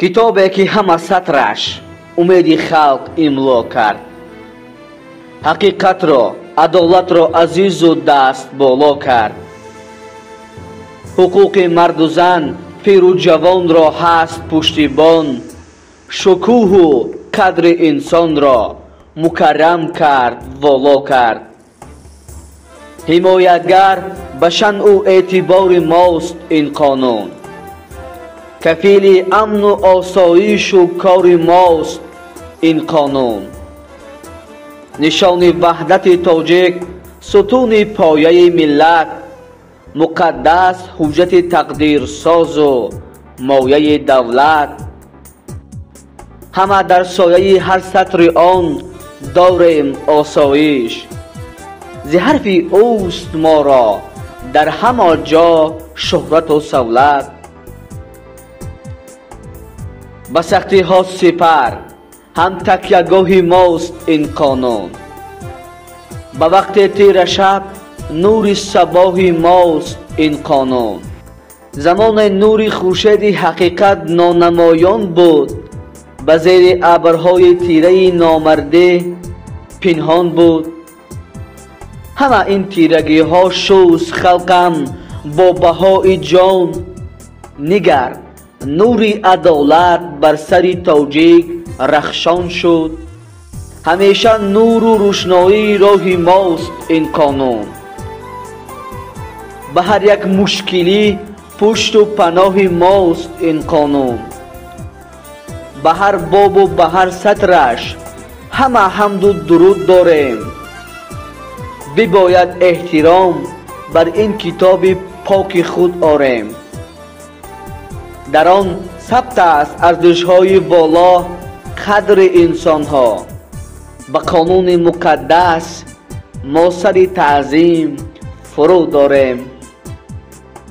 کتابی که همه سطرش امید خلق املا کرد، حقیقت را، عدالت را عزیز و دست بالا کرد. حقوق مرد و زن، پیر و جوان را هست پشتیبان، شکوه و قدر انسان را مکرم کرد، والا کرد. حمایتگر به شأن و اعتبار ماست این قانون، کفیل امن و آسایش و کار ماست این قانون. نشان وحدت تاجیک، ستون پایه ملت، مقدس حجت تقدیر ساز و مایه دولت. همه در سایه هر سطر آن داریم آسایش، ز حرف اوست ما را در همه جا شهرت و سولت. به سختی ها سپر هم تکیهگاه ماست این قانون، به وقت تیره شب نور صباح ماست این قانون. زمان نور خورشید حقیقت نانمایان بود، به زیر ابرهای تیره نامرده پنهان بود. همه این تیرگی ها شوست خلقم با بهای جان، نگر نور عدالت بر سر تاجیک رخشان شد. همیشه نور و روشنایی راه ماست این قانون، به هر یک مشکلی پشت و پناه ماست این قانون. به هر باب و به هر سطرش همه حمد و درود داریم، بباید احترام بر این کتاب پاک خود آریم. در آن ثبت است ارزش‌های بالا قدر انسان‌ها، به قانون مقدس ما سر تعظیم فرو داریم.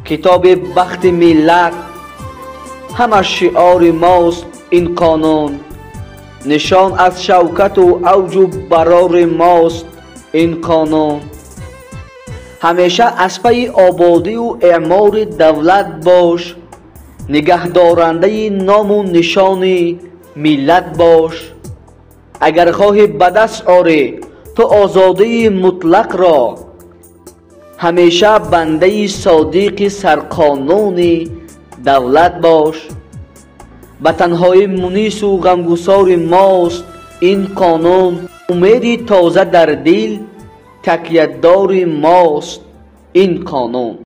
کتاب بخت ملت همه شعار ماست این قانون، نشان از شوکت و اوج و برار ماست این قانون. همیشه از پی آبادی و اعمار دولت باش، نگهدارنده نام و نشان ملت باش. اگر خواهی به دست آری تو آزادی مطلق را، همیشه بنده صادق سرقانون دولت باش. به تنهای منیس و غمگسار ماست این قانون، امید تازه در دل تکیه‌دار ماست این قانون.